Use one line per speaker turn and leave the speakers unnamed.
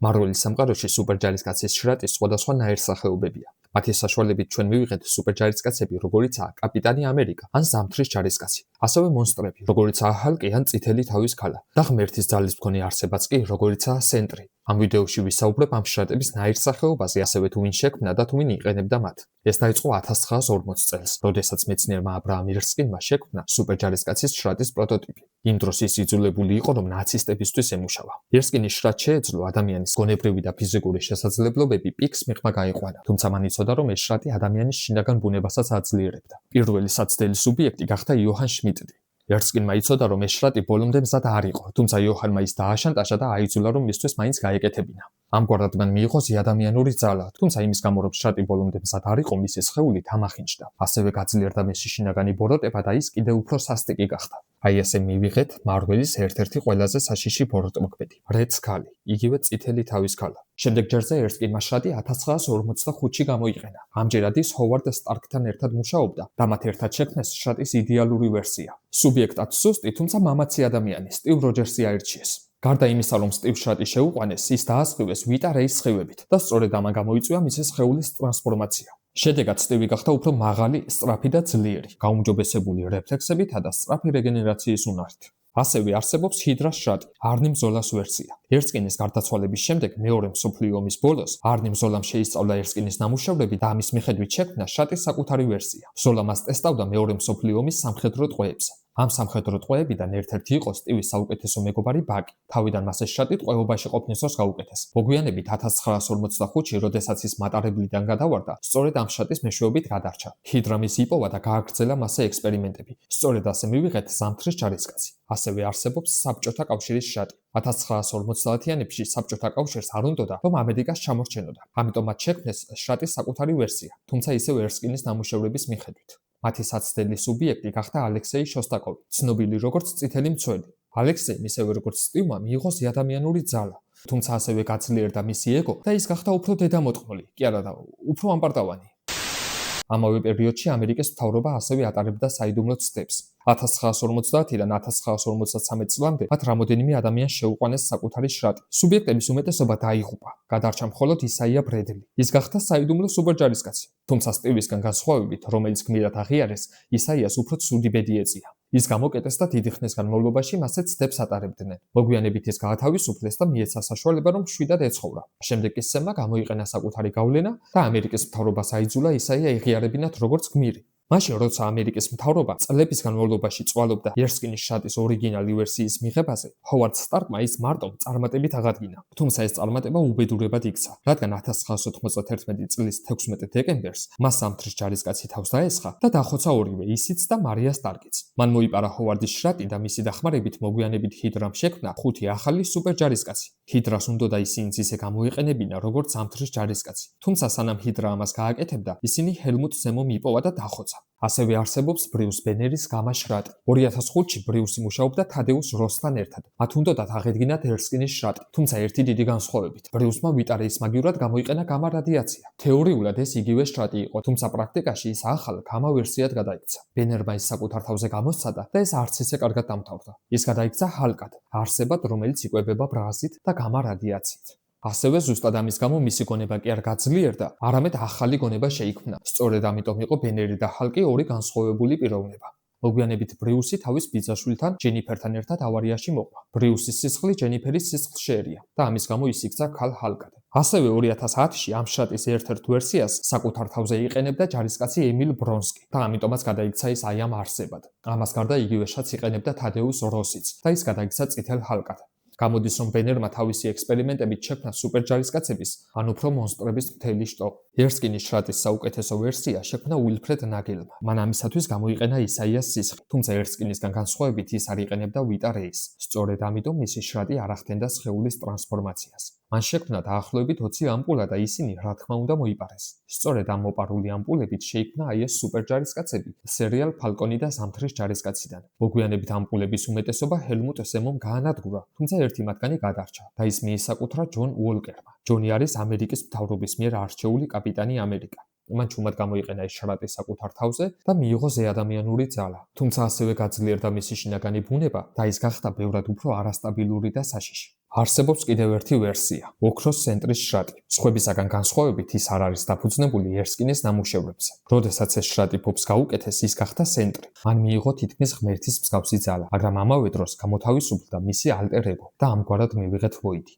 მარველის სამყაროში სუპერჯარისკაცის შრატის სხვადასხვა ნაირსახეობებია. მათი საშუალებით ჩვენ მივიღეთ სუპერჯარისკაცები, როგორიცაა კაპიტანი ამერიკა ან ზამთრის ჯარისკაცი, ასევე მონსტრები, როგორიცაა ჰალკი ან წითელი თავის ქალა და ღმერთის ძალის მქონე არსებაც კი, როგორიცაა სენტრი. ამ ვიდეოში ვისაუბრებ ამ შრატების ნაირსახეობაზე, ასევე თუ ვინ შექმნა და თუ ვინ იყენებდა მათ. ეს დაიწყო 1940 წელს, როდესაც მეცნიერმა აბრაამ ერსკინმა შექმნა სუპერჯარისკაცის შრატის პროტოტიპი. იმ დროს ის იძულებული იყო, რომ ნაცისტებისთვის ემუშავა. ერსკინის შრატ შეეძლო ადამიანის გონებრივი და ფიზიკური შესაძლებლობები პიკს მიღმა გაიყვანა, თუმცა მან იცოდა, რომ ეს შრატი ადამიანის შინაგან ბუნებასაც აძლიერებდა. პირველი საცდელი სუბიექტი გახდა იოჰან შმიდტი. ერსკინმა იცოდა, რომ ეს შრატი ბოლომდე მზად არ იყო, თუმცა იოჰანმა ის დააშანტაჟა და აიძულა, რომ მისთვის მაინც გაეკეთებინა. ამგვარად მან მიიღო ზეადამიანური ძალა, თუმცა იმის გამო, რომ შრატი ბოლომდე მზად არ იყო, მისი სხეული თამახინჯდა. ასევე გაძლიერდა მისი შინაგანი ბოროტება და ის კიდევ უფრო სასტიკი გახდა. აი ესე მივიღეთ მარველის ერთ-ერთი ყველაზე საშიში ბოროტმოქმედი, რედ სკალი, იგივე წითელი თავის ქალა. შემდეგ ჯერზე ერსკინმა შრატი 1945-ში გამოიყენა. ამჯერად ის ჰოვარდ სტარკთან ერთად მუშაობდა და მათ ერთად შექმნეს შრატის იდეალური ვერსია. სუბიექტად სუსტი, თუმცა მამაცი ადამიანი, სტივ როჯერსი აირჩიეს. გარდა იმისა, რომ სტივ შრატი შეუყვანეს, ის დაასხივეს ვიტა რეის სხივებით და სწორედ ამან გამოიწვია მისი სხეულის ტრანსფორმაცია. შედეგად სტივი გახდა უფრო მაღალი, სწრაფი და ძლიერი, გაუმჯობესებული რეფლექსებითა და სწრაფი რეგენერაციის უნარით. ასევე არსებობს ჰიდრას შრატი, არნიმ ზოლას ვერსია. ერსკინის გარდაცვალების შემდეგ მეორე მსოფლიო ომის ბოლოს არნიმ ზოლამ შეისწავლა ერსკინის ნამუშევრები და ამის მიხედვით შექმნა შრატის საკუთარი ვერსია. ზოლა მას ტესტავდა მეორე მსოფლიო ომის სამხედრო ტყვეებზე. ამ სამხედრო ტყვეებიდან ერთ-ერთი იყო სტივის საუკეთესო მეგობარი ბაკი. თავიდან მას ეს შრატი ტყვეობაში ყოფნისას გაუკეთეს. მოგვიანებით 1945-ში, როდესაც ის მატარებლიდან გადავარდა, სწორედ ამ შრატის მეშვეობით გადარჩა. ჰიდრა მის იპოვა და გააგრძელა მასზე ექსპერიმენტები. სწორედ ასე მივიღეთ ზამთრის ჯარისკაცი. ასევე არსებობს საბჭოთა კავშირის შრატი. 1950-იანებში საბჭოთა კავშირს არ უნდოდა, რომ ამერიკას ჩამორჩენოდა. ამიტომ მათ შექმნეს შრატის საკუთარი ვერსია, თუმცა ისევ ერსკინის ნამუშევრების მიხედვით. მათი საცდელი სუბიექტი გახდა ალექსეი შოსტაკოვი, ცნობილი როგორც წითელი მცველი. ალექსეიმ, ისევე როგორც სტივმა, მიიღო ზეადამიანური ძალა, თუმცა ასევე გაძლიერდა მისი ეგო და ის გახდა უფრო დედამოწყმული, კი არა და უფრო ამპარტავანი. ამავე პერიოდში ამერიკის მთავრობა ასევე ატარებდა საიდუმლო ცდებს. 1950-დან 1953 წლამდე მათ რამოდენიმე ადამიანს შეუყვანეს საკუთარი შრატი. სუბიექტების უმეტესობა დაიღუპა. გადარჩა მხოლოდ ისაია ბრედლი. ის გახდა საიდუმლო სუპერჯარისკაცი. თუმცა სტივისგან განსხვავებით, რომელიც გმირად აღიარეს, ისაიას უფრო ცუდი ბედი ეწია. ის გამოკეტეს და დიდი ხნის განმავლობაში მასზე ცდებს ატარებდნენ. მოგვიანებით ის გაათავისუფლეს და მიეცა საშუალება, რომ მშვიდად ეცხოვრა. შემდეგ ის სცემა გამოიყენა საკუთარი გავლენა და ამერიკის მთავრობას აიძულა ისაია ეღიარებინათ როგორც გმირი. მაშინ, როცა ამერიკის მთავრობა წლების განმავლობაში წვალობდა ერსკინის შრატის ორიგინალი ვერსიის მიღებაზე, ჰოვარდ სტარკმა ის მარტო წარმატებით აღადგინა. თუმცა ეს წარმატება უბედურებად იქცა, რადგან 1991 წლის 16 დეკემბერს მას ზამთრის ჯარისკაცი თავს დაესხა და დახოცა ორივე, ისიც და მარია სტარკიც. მან მოიპარა ჰოვარდის შრატი და მისი დახმარებით მოგვიანებით ჰიდრამ შექმნა 5 ახალი სუპერჯარისკაცი. ჰიდრას უნდოდა ისინიც ისე გამოიყენებინა, როგორც ზამთრის ჯარისკაცი. თუმცა სანამ ჰიდრა ამას გააკეთებდა, ისინი ჰელმუტ ზემომ იპოვა და დახოცა. ასევე არსებობს ბრიუს ბენერის გამა შრატი. 2005-ში ბრიუსი მუშაობდა თადეუს როსთან ერთად. მათ უნდოდათ აღედგინათ ერსკინის შრატი, თუმცა ერთი დიდი განსხვავებით. ბრიუსმა ვიტარეის მაგივრად გამოიყენა გამა რადიაცია. თეორიულად ეს იგივე შრატი იყო, თუმცა პრაქტიკაში ის ახალ გამა ვერსიად გადაიქცა. ბენერმა ის საკუთარ თავზე გამოსცადა და ეს არც ისე კარგად დამთავრდა. ის გადაიქცა ჰალკად, არსებად, რომელიც იკვებება ბრაზით და გამა რადიაციით. ასევე ზუსტად ამის გამო მისი გონება კი არ გაძლიერდა, არამედ ახალი გონება შეიქმნა. სწორედ ამიტომ იყო ბენერი და ჰალკი ორი განსხვავებული პიროვნება. მოგვიანებით ბრიუსი თავის ბიძაშვილთან ჯენიფერთან ერთად ავარიაში მოყვა. ბრიუსის სისხლი ჯენიფერის სისხლში ერია და ამის გამო ის იქცა ქალ ჰალკად. ასევე 2010-ში ამ შრატის ერთ-ერთ ვერსიას საკუთარ თავზე იყენებდა ჯარისკაცი ემილ ბრონსკი და ამიტომაც გადაიქცა ის აი ამ არსებად. ამას გარდა იგივე შრატს იყენებდა თადეუს როსიც და ის გადაიქცა წითელ ჰალკად. გამოდის, რომ ბენერმა თავისი ექსპერიმენტებით შექმნა სუპერჯარისკაცების, ან უფრო მონსტრების მთელი შტო. ერსკინის შრატის საუკეთესო ვერსია შექმნა უილფრედ ნაგელმა. მან ამისათვის გამოიყენა ისაიას სისხლი, თუმცა ერსკინისგან განსხვავებით ის არ იყენებდა ვიტა რეის. სწორედ ამიტომ მისი შრატი არ ახდენდა სხეულის ტრანსფორმაციას. მან შექმნა დაახლოებით 20 ამპულა და ისინი, რა თქმა უნდა, მოიპარეს. სწორედ ამ მოპარული ამპულებით შეიქმნა აი ეს სუპერჯარისკაცები სერიალ ფალკონი და ზამთრის ჯარისკაციდან. მოგვიანებით ამპულების უმეტესობა ჰელმუტ ზემომ გაანადგურა, თუმცა ერთი მათგანი გადარჩა და ის მიისაკუთრა ჯონ უოლკერმა. ჯონი არის ამერიკის მთავრობის მიერ არჩეული კაპიტანი ამერიკა. მან ჩუმად გამოიყენა ეს შრატი საკუთარ თავზე და მიიღო ზეადამიანური ძალა. თუმცა ასევე გაძლიერდა მისი შინაგანი ბუნება და ის გახდა ბევრად უფრო არასტაბილური და საშიში. არსებობს კიდევ ერთი ვერსია, ოქროს ცენტრის შრატი. სხვებისაგან განსხვავებით ის არ არის დაფუძნებული ერსკინის ნამუშევრებზე. როდესაც ეს შრატი ფობს გაუკეთეს, ის გახდა ცენტრი. მან მიიღო თითქმის ღმერთის მსგავსი ძალა, მაგრამ ამავე დროს გამოთავისუფლდა მისი ალტერ ეგო და ამგვარად მივიღეთ ვოიდი.